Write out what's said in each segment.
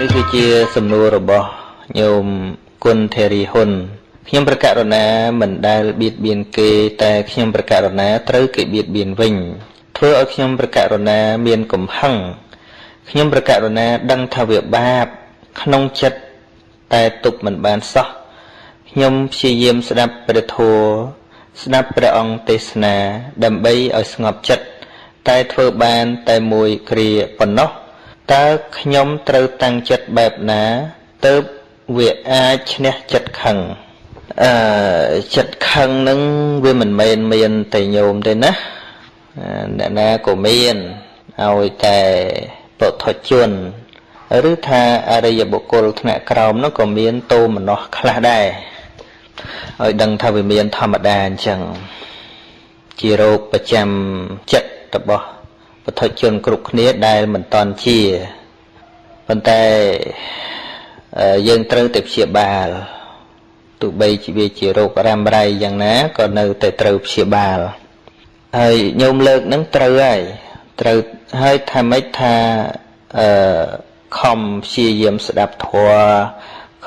នេះគឺជាសំណួររបស់ញោមគុណធេរីហ៊ុនខ្ញុំប្រកាសរណាមិនដែលបៀតបៀនគេតែខ្ញុំប្រកាសរណាត្រូវគេបៀតបៀនវិញធ្វើឲ្យខ្ញុំប្រកាសរណាមានកំហឹងខ្ញុំប្រកាសរណាដឹងថាវាបាបក្នុងចិត្តតែទប់មិនបានសោះខ្ញុំព្យាយាមស្ដាប់ព្រះធម៌ស្ដាប់ព្រះអង្គទេសនាដើម្បីឲ្យស្ងប់ចិត្តតែធ្វើបានតែមួយគ្រាប៉ុណ្ណោះតើខ្ញុំត្រូវតាំងចិត្តបែបណាទើបវាអាចឈ្នះចិត្តខឹងចិត្តខឹងនឹងវាមិនមែនមានតែញោមទេណាអ្នកណាក៏មានឲ្យតែពុទ្ធជនឬថាអរិយបុគ្គលថ្នាក់ក្រោមនោះក៏មានតោមនស្សខ្លះដែរឲ្យដឹងថាវាមានធម្មតាអញ្ចឹងជារោគប្រចាំចិត្តរបស់ពុទ្ធជនគ្រប់គ្នាដែលមិនតន់ជាប៉ុន្តែយើងត្រូវតែព្យាបាលទោះបីជាវាជារោគរ៉ាំរ៉ៃយ៉ាងណាក៏នៅតែត្រូវព្យាបាលហើយញោមលើកនឹងត្រូវហើយត្រូវហើយថាម៉េចថាខំព្យាយាមស្ដាប់ធម៌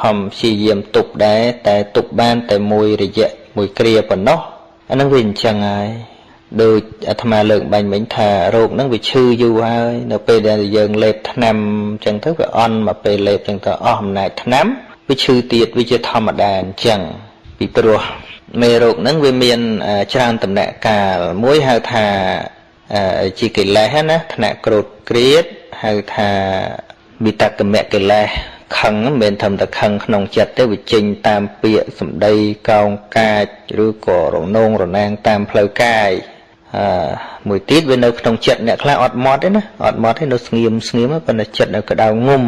ខំព្យាយាមទប់ដែរតែទប់បានតែមួយរយៈមួយគ្រាប៉ុណ្ណោះអានឹងវាអញ្ចឹងហើយដូចអាត្មាលើកបាញ់មិញថារោគហ្នឹងវាឈឺយូរហើយនៅពេលដែលយើងលេបថ្នាំអញ្ចឹងទៅវាអន់មកពេលលេបអញ្ចឹងទៅអស់អំណាចថ្នាំវាឈឺទៀតវាជាធម្មតាអញ្ចឹងពីព្រោះមេរោគហ្នឹងវាមានច្រើនដំណាក់កាលមួយហៅថាជាកិលេសណាថ្នាក់ក្រោតក្រៀតហៅថាវិតកមកិលេសខឹងមិនមែនធម្មតាខឹងក្នុងចិត្តទេវាចេញតាមពាក្យសម្ដីកោងកាចឬក៏រនងរណាងតាមផ្លូវកាយមួយទៀតវានៅក្នុងចិត្តអ្នកខ្លះអត់មាត់ទេណាអត់មាត់ទេនៅស្ងៀមប៉ុន្តែចិត្តនៅក្តៅងុំ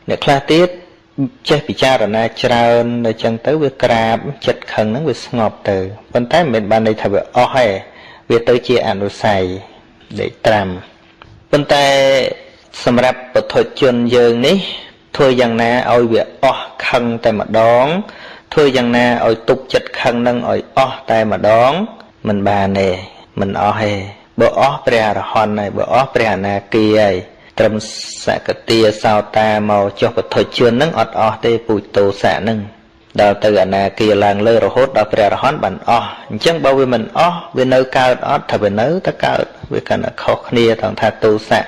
អ្នកខ្លះទៀតចេះពិចារណាច្រើនអញ្ចឹងទៅវាក្រាបចិត្តខឹងហ្នឹងវាស្ងប់ទៅប៉ុន្តែមិនមែនបានន័យថាវាអស់ទេវាទៅជាអនុស័យដេកត្រាំប៉ុន្តែសម្រាប់ពុទ្ធជនយើងនេះធ្វើយ៉ាងណាឲ្យវាអស់ខឹងតែម្ដងធ្វើយ៉ាងណាឲ្យទប់ចិត្តខឹងនឹងឲ្យអស់តែម្ដងមិនបានទេមិនអស់ទេបើអស់ព្រះអរហន្តហើយបើអស់ព្រះអនាគីហើយត្រឹមសកតាសោតាមកចុះពុទ្ធជននឹងអត់អស់ទេពូជទោសៈនឹងដល់ទៅអនាគីឡើងលើរហូតដល់ព្រះអរហន្តបានអស់អញ្ចឹងបើវាមិនអស់វានៅកើតអត់ថាវានៅតែកើតវាកាន់តែខុសគ្នាទាំងថាទោសៈ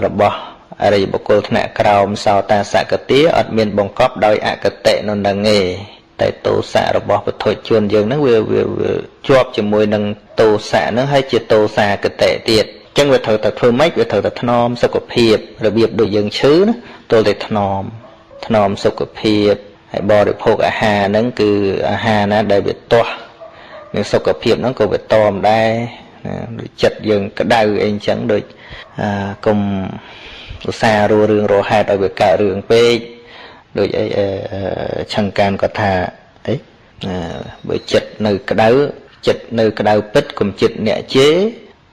របស់អរិយបុគ្គលថ្នាក់ក្រោមសោតាសកតាអត់មានបង្កប់ដោយអកតេនោះនឹងទេតែទោសៈរបស់ពុទ្ធជនយើងហ្នឹងវាជាប់ជាមួយនឹងទោសៈហ្នឹងហើយជាទោសាកតេទៀតអញ្ចឹងវាត្រូវតែធ្វើម៉េចវាត្រូវតែថ្នមសុខភាពរបៀបដូចយើងឈឺណាទល់តែថ្នមសុខភាពហើយបរិភោគអាហារហ្នឹងគឺអាហារណាដែលវាទាស់នឹងសុខភាពហ្នឹងក៏វាតមដែរដូចចិត្តយើងក្តៅអីអញ្ចឹងដូចកុំឧស្សាហ៍ររឿងរហេតុឲ្យវាកើតរឿងពេកដូចអីឆង្កានក៏ថាអីបើចិត្តនៅក្តៅចិត្តនៅក្តៅពិតកុំចិត្តអ្នកជេរ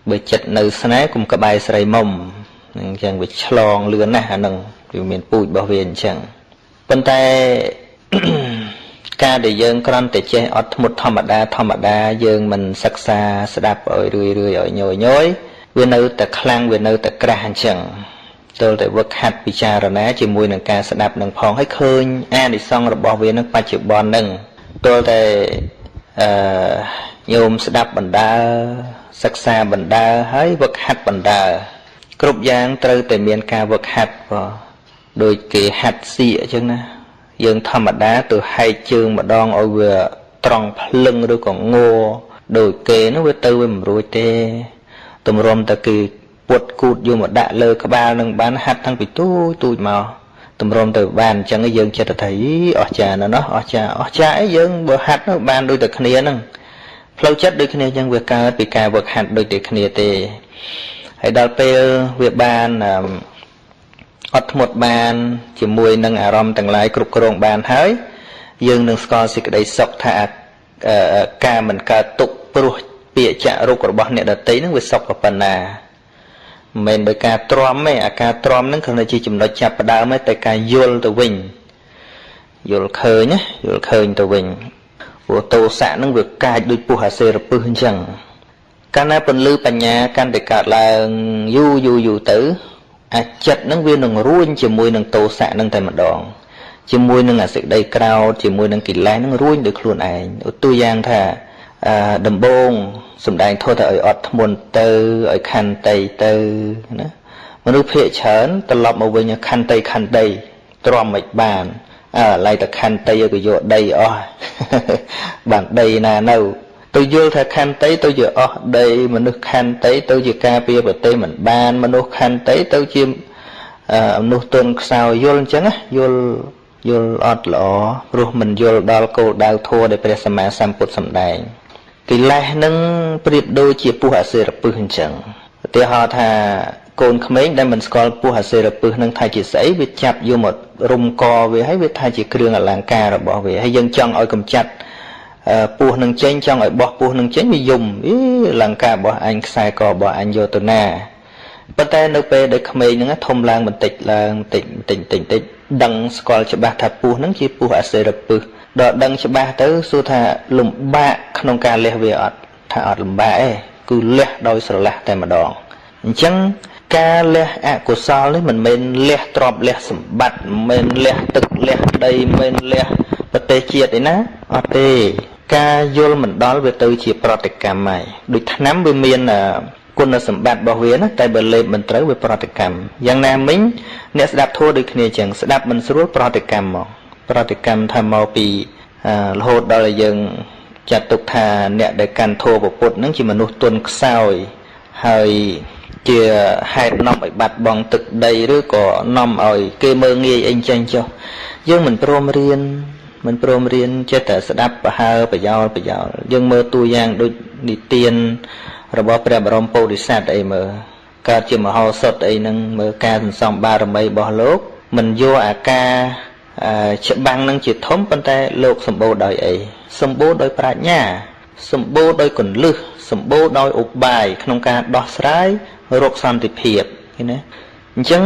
បើចិត្តនៅស្នេហ៍កុំក្បែរស្រីមុំអញ្ចឹងវាឆ្លងលឿនណាស់អានឹងវាមានពូជរបស់វាអញ្ចឹងប៉ុន្តែការដែលយើងគ្រាន់តែចេះអត់ធ្មត់ធម្មតាយើងមិនសិក្សាស្ដាប់ឲ្យរឿយឲ្យញយវានៅតែខ្លាំងវានៅតែក្រាស់អញ្ចឹងទើបតែវឹកហាត់ពិចារណាជាមួយនឹងការស្ដាប់នឹងផងឲ្យឃើញអានិសង្សរបស់វានឹងបច្ចុប្បន្ននឹងទើបតែញោមស្ដាប់បណ្ដើសិក្សាបណ្ដើហើយវឹកហាត់បណ្ដើគ្រប់យ៉ាងត្រូវតែមានការវឹកហាត់ព្រោះដូចគេហាត់សៀកអញ្ចឹងណាយើងធម្មតាទៅហែកជើងម្ដងឲ្យវាត្រង់ភ្លឹងឬក៏ងัวដូចគេនោះវាទៅវាមិនរួចទេទម្រាំតែគឺពុតគូតយកមកដាក់លើក្បាលនឹងបានហាត់តាំងពីទូចមកទម្រាំទៅបានអញ្ចឹងយើងចិត្តថាអស់ចាណាស់អស់ចាអីយើងបើហាត់នោះបានដូចតែគ្នាហ្នឹងផ្លូវចិត្តដូចគ្នាអញ្ចឹងវាកើតពីការវឹកហាត់ដូចតែគ្នាទេហើយដល់ពេលវាបានអត់ធ្មត់បានជាមួយនឹងអារម្មណ៍ទាំងឡាយគ្រប់គ្រងបានហើយយើងនឹងស្គាល់សេចក្តីសុខថាការមិនកើតទុក្ខព្រោះពាក្យចាក់រុករបស់អ្នកដតីនឹងវាសុខប៉ុណ្ណាមិនមែនដោយការទ្រាំទេអាការទ្រាំហ្នឹងគ្រាន់តែជាចំណុចចាប់ផ្ដើមទេតែការយល់ទៅវិញយល់ឃើញទៅវិញព្រោះទោសៈហ្នឹងវាកាចដូចពុះអាសេរពឹសអញ្ចឹងកាលណាពន្លឺបញ្ញាកាន់តែកើតឡើងយូរទៅ អាចិត្តនឹងវានឹងរួញជាមួយនឹងទោសៈនឹងតែម្ដងជាមួយនឹងអាសេចក្តីក្រោធជាមួយនឹងកិលេសនឹងរួញដោយខ្លួនឯងឧទាហរណ៍ថាដំបងសំដែងធម៌ទៅឲ្យអត់ធ្មត់ទៅឲ្យខន្តីទៅណាមនុស្សភាគច្រើនត្រឡប់មកវិញខន្តីទ្រាំមិនបានឡៃតែខន្តីក៏យកដីអស់បានដីណានៅទៅយល់ថាខន្តីទៅជាអស់ដីមនុស្សខន្តីទៅជាការពារប្រទេសមិនបានមនុស្សខន្តីទៅជាមនុស្សទន់ខ្សោយយល់អញ្ចឹងណាយល់អត់ល្អព្រោះមិនយល់ដល់គោលដៅធម៌ដែលព្រះសម្មាសម្ពុទ្ធសម្ដែងកិលេសនឹងប្រៀបដូចជាពស់អសិរពិសអញ្ចឹងឧទាហរណ៍ថាកូនក្មេងដែលមិនស្គាល់ពស់អសិរពិសនឹងថាជាស្អីវាចាប់យកមករុំកវាហើយវាថាជាគ្រឿងអលង្ការរបស់វាហើយយើងចង់ឲ្យកំចាត់ពស់នឹងចេញចង់ឲ្យបោះពស់នឹងចេញវាយំអលង្ការរបស់អញខ្សែករបស់អញយកទៅណាប៉ុន្តែនៅពេលដែលក្មេងហ្នឹងធំឡើងបន្តិចដឹងស្គាល់ច្បាស់ថាពស់ហ្នឹងជាពស់អសិរពិសដល់ដឹងច្បាស់ទៅសួរថាលំបាកក្នុងការលះវាអត់ថាអត់លំបាកទេគឺលះដោយស្រឡះតែម្ដងអញ្ចឹងការលះអកុសលនេះមិនមែនលះទ្រព្យលះសម្បត្តិមិនមែនលះទឹកលះដីមិនមែនលះប្រទេសជាតិទេណាអត់ទេការយល់មិនដល់វាទៅជាប្រតិកម្មហើយដូចថ្នាំវាមានគុណសម្បត្តិរបស់វាណាតែបើលេបមិនត្រូវវាប្រតិកម្មយ៉ាងណាមិញអ្នកស្ដាប់ធម៌ដូចគ្នាចឹងស្ដាប់មិនស្រួលប្រតិកម្មមកប្រតិកម្មថាមកពីរហូតដល់យើងចាត់ទុកថាអ្នកដែលកាន់ធម៌ពុទ្ធនឹងជាមនុស្សទន់ខ្សោយហើយជាហេតុនាំឲ្យបាត់បង់ទឹកដីឬក៏នាំឲ្យគេមើងងាយអីចឹងចុះយើងមិនព្រមរៀនចេះតែស្ដាប់ប្រហើប្រយោលយើងមើលតួយ៉ាងដូចនិទានរបស់ព្រះបរមពោធិសត្វអីមើលកើតជាមហោសថអីហ្នឹងមើលការសន្សំបារមីរបស់លោកមិនយកអាការច្បាំងនឹងជាធំប៉ុន្តែលោកសម្បូរដោយអីសម្បូរដោយប្រាជ្ញាសម្បូរដោយគន្លឹះសម្បូរដោយឧបាយក្នុងការដោះស្រាយរកសន្តិភាពឃើញទេអញ្ចឹង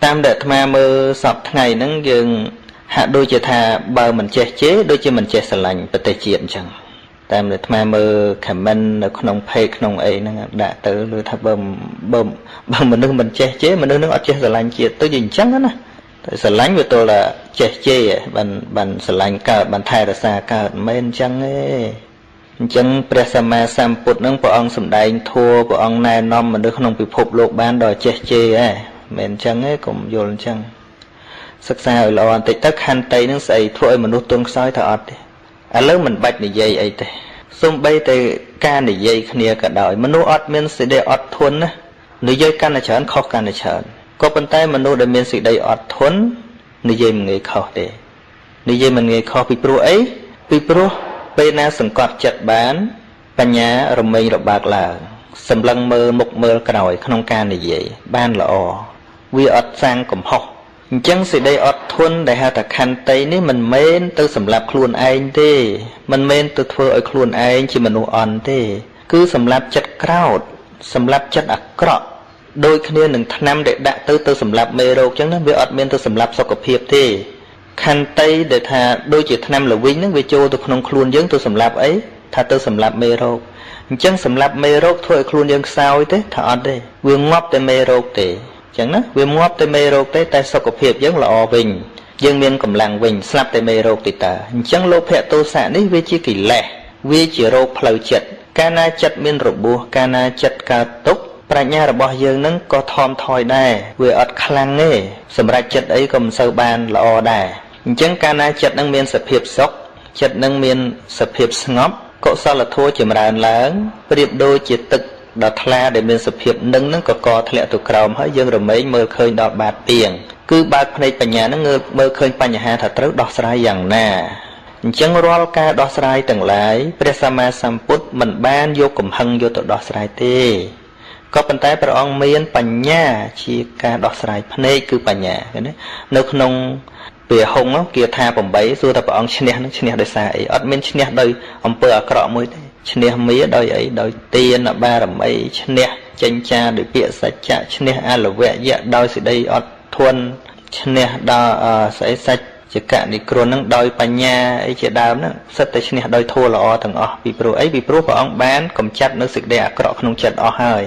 តាមដែលអាត្មាមើលសពថ្ងៃហ្នឹងយើងហាក់ដូចជាថាបើមិនចេះជេរដូចជាមិនចេះស្រឡាញ់ប្រទេសជាតិអញ្ចឹងតាមដែលអាត្មាមើល comment នៅក្នុង page ក្នុងអីហ្នឹងដាក់ទៅលើថាបើមនុស្សមិនចេះជេរមនុស្សនឹងអត់ចេះស្រឡាញ់ជាតិទៅជាអញ្ចឹងណាតែស្រឡាញ់វាទល់តែចេះជេរបានស្រឡាញ់កើតបានថែរក្សាកើតមិនមែនអញ្ចឹងទេអញ្ចឹងព្រះសម្មាសម្ពុទ្ធនឹងព្រះអង្គសម្ដែងធម៌ព្រះអង្គណែនាំមនុស្សក្នុងពិភពលោកបានដល់ចេះជេរហ៎មិនមែនអញ្ចឹងទេកុំយល់អញ្ចឹងសិក្សាឲ្យល្អបន្តិចទៅខន្តីនឹងស្អីធ្វើឲ្យមនុស្សទន់ខ្សោយទៅអត់ទេឥឡូវមិនបាច់និយាយអីទេសូម្បីតែការនិយាយគ្នាក៏ដោយមនុស្សអត់មានសេចក្តីអត់ធន់ណានិយាយកាន់តែច្រើនខុសកាន់តែច្រើនក៏ប៉ុន្តែមនុស្សដែលមានសេចក្តីអត់ធន់និយាយមិនងាយខុសទេនិយាយមិនងាយខុសពីព្រោះអីពីព្រោះពេលណាសង្កត់ចិត្តបានបញ្ញារមែងរបើកឡើងសម្លឹងមើលមុខមើលក្រោយក្នុងការនិយាយបានល្អវាអត់សាងកំហុសអញ្ចឹងសេចក្តីអត់ធន់ដែលហៅថាខន្តីនេះមិនមែនទៅសម្រាប់ខ្លួនឯងទេមិនមែនទៅធ្វើឲ្យខ្លួនឯងជាមនុស្សអន់ទេគឺសម្រាប់ចិត្តក្រោធសម្រាប់ចិត្តអាក្រក់ដូចគ្នានឹងថ្នាំដែលដាក់ទៅសម្រាប់មេរោគអញ្ចឹងណាវាអត់មានទៅសម្រាប់សុខភាពទេខន្តីដែលថាដូចជាថ្នាំល្វីងហ្នឹងវាចូលទៅក្នុងខ្លួនយើងទៅសម្រាប់អីថាទៅសម្រាប់មេរោគអញ្ចឹងសម្រាប់មេរោគធ្វើឲ្យខ្លួនយើងខ្សោយទេថាអត់ទេវាងាប់តែមេរោគទេអញ្ចឹងណាវាងាប់តែមេរោគទេតែសុខភាពយើងល្អវិញយើងមានកម្លាំងវិញស្លាប់តែមេរោគទេតើអញ្ចឹងលោភៈទោសៈនេះវាជាកិលេសវាជារោគផ្លូវចិត្តកាលណាចិត្តមានរបួសកាលណាចិត្តកើតទុក្ខប្រាជ្ញារបស់យើងនឹងក៏ថមថយដែរវាអត់ខ្លាំងទេសម្រាប់ចិត្តអីក៏មិនសូវបានល្អដែរអញ្ចឹងកាលណាចិត្តនឹងមានសភាពសុខចិត្តនឹងមានសភាពស្ងប់កុសលធម៌ចម្រើនឡើងប្រៀបដូចជាទឹកដ៏ថ្លាដែលមានសភាពនឹងក៏កធ្លាក់ទៅក្រោមហើយយើងរមែងមើលឃើញដល់បាតទៀងគឺបើកភ្នែកបញ្ញានឹងមើលឃើញបញ្ហាថាត្រូវដោះស្រាយយ៉ាងណាអញ្ចឹងរាល់ការដោះស្រាយទាំងឡាយព្រះសម្មាសម្ពុទ្ធមិនបានយកកំហឹងយកទៅដោះស្រាយទេក៏ប៉ុន្តែព្រះអង្គមានបញ្ញាជាការដោះស្រាយភ្នែកគឺបញ្ញាឃើញទេនៅក្នុងព្រះហង្សគាថា8សួរថាព្រះអង្គឈ្នះនឹងឈ្នះដោយសារអីអត់មានឈ្នះដោយអំពើអាក្រក់មួយទេឈ្នះមាដោយអីដោយទានបារមីឈ្នះចិញ្ចាដោយពាក្យសច្ចៈឈ្នះអលវយៈដោយសេចក្តីអត់ធន់ឈ្នះដល់ស្អីសច្ចកនិក្រនឹងដោយបញ្ញាអីជាដើមហ្នឹងសិតតែឈ្នះដោយធម៌ល្អទាំងអស់ពីព្រោះអីពីព្រោះព្រះអង្គបានកំចាត់នៅសេចក្តីអាក្រក់ក្នុងចិត្តអស់ហើយ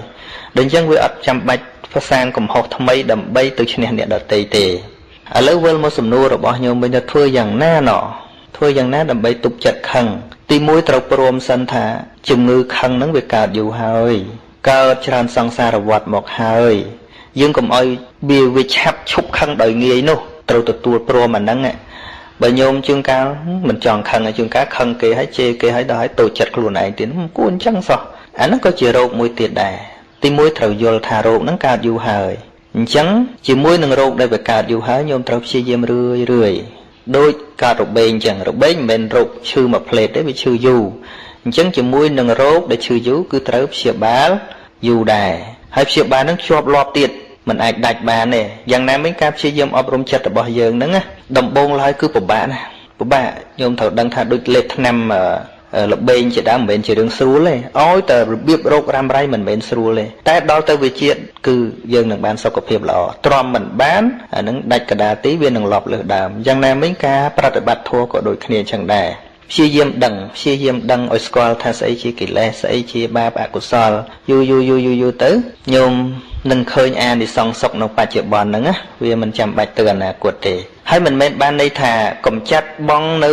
ដូចអញ្ចឹងវាអត់ចាំបាច់ ប្រសាងកំហុសថ្មីដើម្បីទៅឈ្នះអ្នកដទៃទេឥឡូវវិលមកសំណួររបស់ញោមវិញថាធ្វើយ៉ាងណាណោះធ្វើយ៉ាងណាដើម្បីទប់ចិត្តខឹងទី1ត្រូវព្រមសិនថាជំងឺខឹងហ្នឹងវាកើតយូរហើយកើតច្រើនសង្សារវដ្តមកហើយយើងកុំឲ្យវាឆាប់ឈប់ខឹងដោយងាយនោះត្រូវទទួលព្រមអាហ្នឹងបើញោមជាងកាលមិនចង់ខឹងជាងកាលខឹងគេហើយជេរគេហើយដល់ឲ្យតូចចិត្តខ្លួនឯងទៀតមិនគួរអញ្ចឹងសោះអាហ្នឹងក៏ជារោគមួយទៀតដែរទី1ត្រូវយល់ថារោគហ្នឹងកើតយូរហើយអញ្ចឹងជាមួយនឹងរោគដែលវាកើតយូរហើយញោមត្រូវព្យាយាមរឿយដូចកើតរបេងអញ្ចឹងរបេងមិនមែនរោគឈឺមួយផ្លេតទេវាឈឺយូរអញ្ចឹងជាមួយនឹងរោគដែលឈឺយូរគឺត្រូវព្យាបាលយូរដែរហើយព្យាបាលហ្នឹងជាប់លាប់ទៀតមិនអាចដាច់បានទេយ៉ាងណាមិញការព្យាយាមអប់រំចិត្តរបស់យើងហ្នឹងណាដំបូងឡើយគឺពិបាកណាពិបាកញោមត្រូវដឹងថាដូចលេបថ្នាំលបែងជាដើមមិនមែនជារឿងស្រួលទេឲ្យតែរបៀបរោគរ៉ាំរ៉ៃមិនមែនស្រួលទេតែដល់ទៅវាជាតិគឺយើងនឹងបានសុខភាពល្អទ្រាំមិនបានអានឹងដាច់កដាលទីវានឹងលប់លើដើមយ៉ាងណាមិញការប្រតិបត្តិធម៌ក៏ដូចគ្នាចឹងដែរព្យាយាមដឹងឲ្យស្គាល់ថាស្អីជាកិលេសស្អីជាបាបអកុសលយូរទៅញោមនឹងឃើញអានិសង្សសុខនៅបច្ចុប្បន្នហ្នឹងណាវាមិនចាំបាច់ទៅអនាគតទេហើយមិនមែនបានន័យថាកំចាត់បងនៅ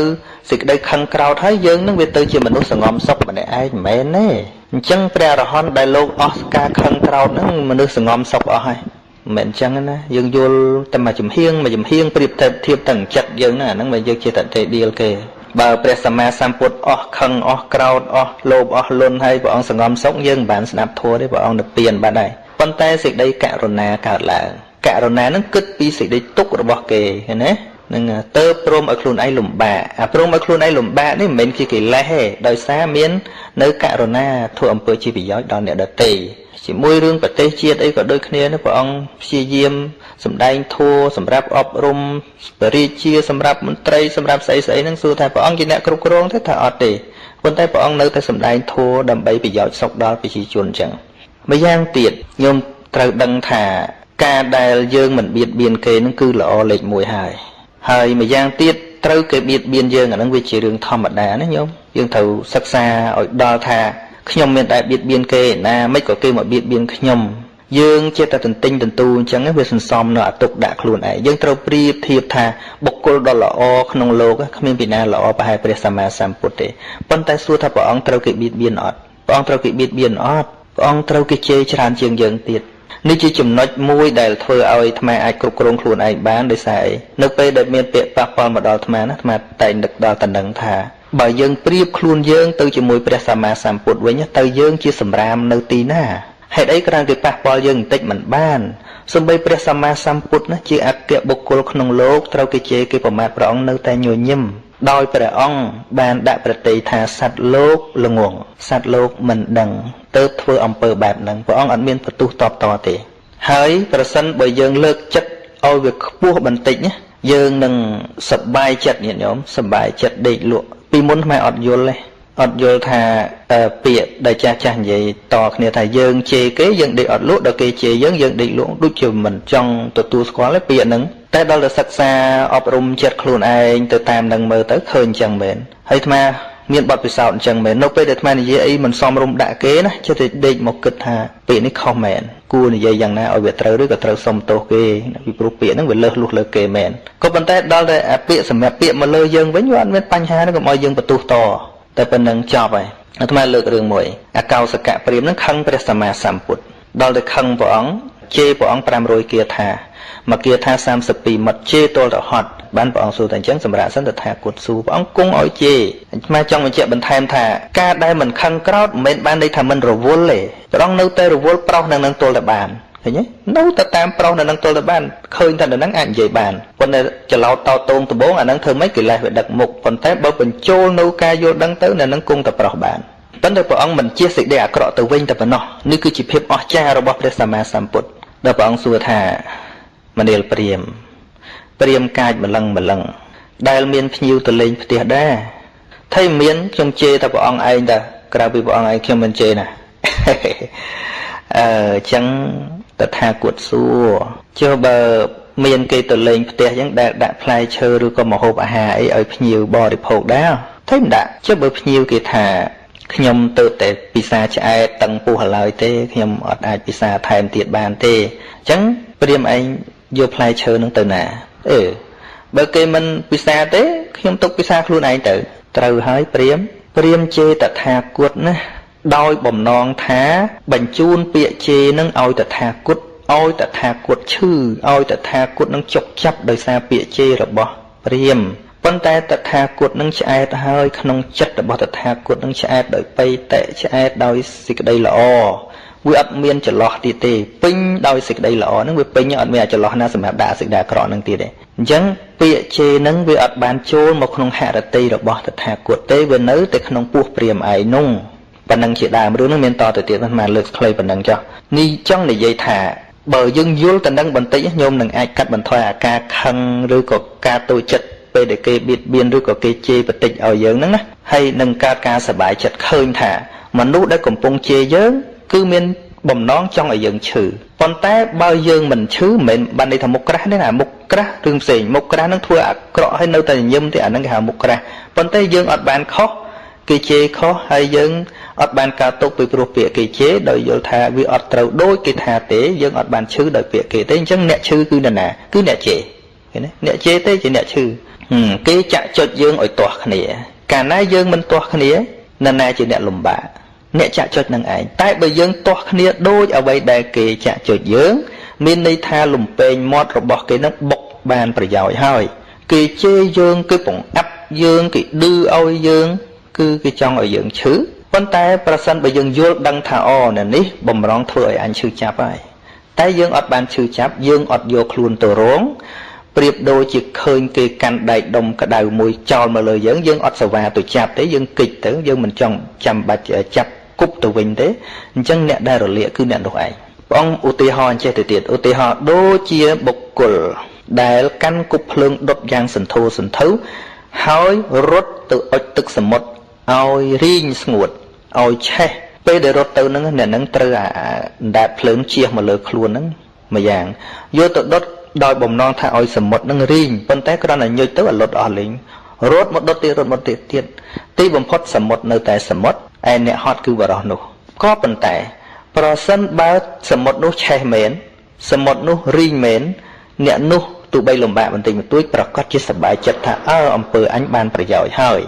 សេចក្តីខឹងក្រោធហើយយើងនឹងវាទៅជាមនុស្សសងំសុខម្នាក់ឯងមិនមែនទេអញ្ចឹងព្រះអរហន្តដែលលោកអស់ការខឹងក្រោធហ្នឹងមនុស្សសងំសុខអស់ហើយមិនមែនអញ្ចឹងណាយើងយល់តែមួយចំហៀងប្រៀបធៀបទាំងចិត្តយើងណាអាហ្នឹងមិនយើងជាតេឌីលគេបើព្រះសម្មាសម្ពុទ្ធអស់ខឹងអស់ក្រោធអស់លោភអស់លន់ហើយព្រះអង្គសងំសុខយើងមិនបានស្ដាប់ធម៌ទេព្រះអង្គនិព្វានបាត់ហើយប៉ុន្តែសេចក្តីករុណាកើតឡើងករុណានឹងគិតពីសេចក្តីទុក្ខរបស់គេឃើញទេនឹងទៅព្រមឲ្យខ្លួនឯងលំបាកអាព្រមឲ្យខ្លួនឯងលំបាកនេះមិនមែនជាកិលេសទេដោយសារមាននៅករុណាធ្វើអំពើជាប្រយោជន៍ដល់អ្នកដទៃជាមួយរឿងប្រទេសជាតិអីក៏ដូចគ្នានោះព្រះអង្គព្យាយាមសម្ដែងធម៌សម្រាប់អប់រំបរិជាសម្រាប់មន្ត្រីសម្រាប់ស្អីហ្នឹងសួរថាព្រះអង្គជាអ្នកគ្រប់គ្រងទេថាអត់ទេប៉ុន្តែព្រះអង្គនៅតែសម្ដែងធម៌ដើម្បីប្រយោជន៍សុខដល់ប្រជាជនអញ្ចឹងម្យ៉ាងទៀតញោមត្រូវដឹងថាការដែលយើងមិនបៀតបៀនគេនឹងគឺល្អលេខ1ហើយម្យ៉ាងទៀតត្រូវគេបៀតបៀនយើងអានឹងវាជារឿងធម្មតាណាញោមយើងត្រូវសិក្សាឲ្យដល់ថាខ្ញុំមានតែបៀតបៀនគេណាមិនក៏គេមកបៀតបៀនខ្ញុំយើងជាតែទន្ទិញទន្ទូអញ្ចឹងវាសន្សំនៅអាទុកដាក់ខ្លួនឯងយើងត្រូវប្រៀបធៀបថាបុគ្គលដ៏ល្អក្នុងលោកគ្មានពីណាល្អប្រហែលព្រះសម្មាសម្ពុទ្ធទេប៉ុន្តែសួរថាព្រះអង្គត្រូវគេបៀតបៀនអត់ព្រះអង្គត្រូវគេបៀតបៀនអត់ព្រះអង្គត្រូវគេជេរច្រើនជាងយើងទៀតនេះជាចំណុចមួយដែលធ្វើឲ្យអាត្មាអាចគ្រប់គ្រងខ្លួនឯងបានដោយសារនៅពេលដែលមានពាក្យប៉ះពាល់មកដល់អាត្មាណាអាត្មាតែងនឹកដល់តំណឹងថាបើយើងប្រៀបខ្លួនយើងទៅជាមួយព្រះសម្មាសម្ពុទ្ធវិញទៅយើងជាសម្រាមនៅទីណាហេតុអីគ្រាន់គេប៉ះពាល់យើងបន្តិចមិនបានសូម្បីព្រះសម្មាសម្ពុទ្ធណាជាអគ្គបុគ្គលក្នុងលោកត្រូវគេជេរគេប្រមាថព្រះអង្គនៅតែញញឹមដោយព្រះអង្គបានដាក់ប្រតិថាសត្វលោកល្ងងសត្វលោកមិនដឹងទៅធ្វើអំពើបែបហ្នឹងព្រះអង្គអត់មានបន្ទុះតបតទេហើយប្រសិនបើយើងលើកចិត្តឲ្យវាខ្ពស់បន្តិចណាយើងនឹងសប្បាយចិត្តញាតិញោមសប្បាយចិត្តដេកលក់ពីមុនថ្មអត់យល់ទេអត់យល់ថាពាក្យដែលចាស់និយាយតគ្នាថាយើងជេរគេយើងដេកអត់លក់ដល់គេជេរយើងដេកលក់ដូចជាមិនចង់ទទួលស្គាល់ទេពាក្យហ្នឹងតែដល់ទៅសិក្សាអប់រំចិត្តខ្លួនឯងទៅតាមនឹងមើលទៅឃើញអញ្ចឹងមែនហើយអាត្មាមានបទពិសោធន៍អញ្ចឹងមែននៅពេលដែលអាត្មានិយាយអីមិនសមរម្យដាក់គេណាចិត្តតែដេកមកគិតថាពាក្យនេះខុសមែនគួរនិយាយយ៉ាងណាឲ្យវាត្រូវឬក៏ត្រូវសុំទោសគេពីព្រោះពាក្យហ្នឹងវាលើសលុះលើគេមែនក៏ប៉ុន្តែដល់តែពាក្យសម្រាប់ពាក្យមកលើយើងវិញវាអត់មានបញ្ហាទេកុំឲ្យយើងបន្ទោសតតែប៉ុណ្្នឹងចប់ហើយអាត្មាលើករឿងមួយអកោសកៈព្រាមហ្នឹងខឹងព្រះសម្មាសម្ពុទ្ធដល់តែខឹងព្រះអង្គជេរព្រះអង្គ500គាថាមកគាថា32មាត់ជេរទល់ទៅហត់បានព្រះអង្គសួរតែអញ្ចឹងសម្រាប់សិនទៅថាគត់សួរព្រះអង្គគង់ឲ្យជេរអាត្មាចង់បញ្ជាក់បន្ថែមថាការដែលមិនខឹងក្រោធមិនមែនបានន័យថាមិនរវល់ទេព្រះអង្គនៅតែរវល់ប្រុសនឹងទល់តែបានឃើញទេនៅតែតាមប្រុសនឹងទល់តែបានឃើញតែនឹងអាចនិយាយបានប៉ុន្តែច្រឡោតតោតងដំបងអានឹងធ្វើម៉េចកិលេសវាដឹកមុខប៉ុន្តែបើបញ្ចូលនៅការយល់ដឹងទៅនៅនឹងគង់តែប្រុសបានប៉ុន្តែព្រះអង្គមិនជាសេចក្តីអាក្រក់ទៅវិញតែប៉ុណ្ណោះនេះគឺជាភាពអស្ចារ្យរបស់ព្រះសម្មាសម្ពុទ្ធដល់ព្រះអង្គសួរថាមនាលព្រាមកាចម្លឹងដែលមានភ្ញៀវទៅលេងផ្ទះដែរថៃមានខ្ញុំជេរតែព្រះអង្គឯងតែក្រៅពីព្រះអង្គឯងខ្ញុំមិនជេរណាអញ្ចឹងតថាគតសួរចុះបើមានគេទៅលេងផ្ទះអញ្ចឹងដែលដាក់ផ្លែឈើឬក៏ម្ហូបអាហារអីឲ្យភ្ញៀវបរិភោគដែរថៃមិនដាក់ចុះបើភ្ញៀវគេថាខ្ញុំទៅតែពិសាឆ្អែតតឹងពោះឡើយទេខ្ញុំអត់អាចពិសាថែមទៀតបានទេ ចឹងព្រាហ្មណ៍ឯងយកផ្លែឈើនឹងទៅណាបើគេមិនពិសាទេខ្ញុំទុកពិសាខ្លួនឯងទៅត្រូវហើយព្រាហ្មណ៍ជេរតថាគតណាដោយបំណងថាបញ្ជូនពាក្យជេរនឹងឲ្យតថាគតឲ្យតថាគតឈឺឲ្យតថាគតនឹងចុកចាប់ដោយសារពាក្យជេររបស់ព្រាហ្មណ៍ប៉ុន្តែតថាគតនឹងឆ្អែតហើយក្នុងចិត្តរបស់តថាគតនឹងឆ្អែតដោយបៃតៈឆ្អែតដោយសេចក្តីល្អវាអត់មានចន្លោះទៀតទេពេញដោយសេចក្តីល្អហ្នឹងវាពេញអត់មានអាចន្លោះណាសម្រាប់ដាក់សេចក្តីអាក្រក់ហ្នឹងទៀតទេអញ្ចឹងពាក្យជេរហ្នឹងវាអត់បានចូលមកក្នុងហឫទ័យរបស់តថាគតទេវានៅតែក្នុងពោះព្រាហ្មណ៍ឯងនោះប៉ុណ្ណឹងជាដើមរឿងហ្នឹងមានតទៅទៀតហ្នឹងលើកខ្លីប៉ុណ្ណឹងចុះនេះចង់និយាយថាបើយើងយល់ទៅនឹងបន្តិចញោមនឹងអាចកាត់បន្ថយអាការខឹងឬក៏ការតូចចិត្តពេលដែលគេបៀតបៀនឬក៏គេជេរបន្តិចឲ្យយើងហ្នឹងណាហើយនឹងកើតការសប្បាយចិត្តឃើញថាមនុស្សដែលកំពុងជេរយើងគឺមានបំណងចង់ឲ្យយើងឈឺប៉ុន្តែបើយើងមិនឈឺមិនបានន័យថាមុខក្រាស់ទេណាមុខក្រាស់រឿងផ្សេងមុខក្រាស់នឹងធ្វើអាក្រក់ឲ្យនៅតែញញឹមទេអាហ្នឹងគេហៅមុខក្រាស់ប៉ុន្តែយើងអត់បានខុសគេជេរខុសហើយយើងអត់បានកើតទុកពីព្រោះពាក្យគេជេរដោយយល់ថាវាអត់ត្រូវដូចគេថាទេយើងអត់បានឈឺដោយពាក្យគេទេអញ្ចឹងអ្នកឈឺគឺនរណាគឺអ្នកជេរឃើញទេអ្នកជេរទេជាអ្នកឈឺគេចាក់ចុចយើងឲ្យទាស់គ្នាកាលណាយើងមិនទាស់គ្នានរណាជាអ្នកលំបាកអ្នកចាក់ចុចនឹងឯងតែបើយើងទាស់គ្នាដូចអ្វីដែលគេចាក់ចុចយើងមានន័យថាលំពេងមាត់របស់គេនឹងបុកបានប្រយោជន៍ហើយគេជេរយើងគេបង្អាប់យើងគេឌឺឲ្យយើងគឺគេចង់ឲ្យយើងឈឺប៉ុន្តែប្រសិនបើយើងយល់ដឹងថានៅនេះបំរុងធ្វើឲ្យអញឈឺចាប់ហើយតែយើងអត់បានឈឺចាប់យើងអត់យកខ្លួនទៅរងប្រៀបដូចជាឃើញគេកាន់ដែកដុំក្តៅមួយចោលមកលើយើងអត់សវ៉ាទៅចាប់ទេយើងគិចទៅយើងមិនចង់ចាំបាច់ចាប់គប់ទៅវិញទេអញ្ចឹងអ្នកដែលរលាកគឺអ្នកនោះឯងព្រះអង្គឧទាហរណ៍អញ្ចេះទៅទៀតឧទាហរណ៍ដូចជាបុគ្គលដែលកាន់គប់ភ្លើងដុតយ៉ាងសន្ធោសន្ធៅហើយរត់ទៅអុជទឹកសមុទ្រឲ្យរីងស្ងួតឲ្យឆេះពេលដែលរត់ទៅហ្នឹងអ្នកហ្នឹងត្រូវអាអណ្ដាតភ្លើងជះមកលើខ្លួនហ្នឹងមួយយ៉ាងយកទៅដុតដោយបំណងថាឲ្យសមុទ្រហ្នឹងរីងប៉ុន្តែគ្រាន់តែញុចទៅឲ្យលុតអស់លេងរត់មកដុតទៀតរត់មកទៀតទីបំផុតសមុទ្រនៅតែសមុទ្រឯអ្នកហត់គឺបរោះនោះក៏ប៉ុន្តែប្រសិនបើសមុទ្រនោះឆេះមែនសមុទ្រនោះរីងមែនអ្នកនោះទោះបីលំបាកបន្តិចបន្តួចប្រកាសជាសប្បាយចិត្តថាអំពើអញបានប្រយោជន៍ហើយ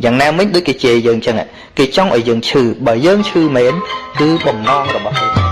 យ៉ាងណាមិញដូចគេជេរយើងចឹងគេចង់ឲ្យយើងឈឺបើយើងឈឺមែនគឺបំណងរបស់គេ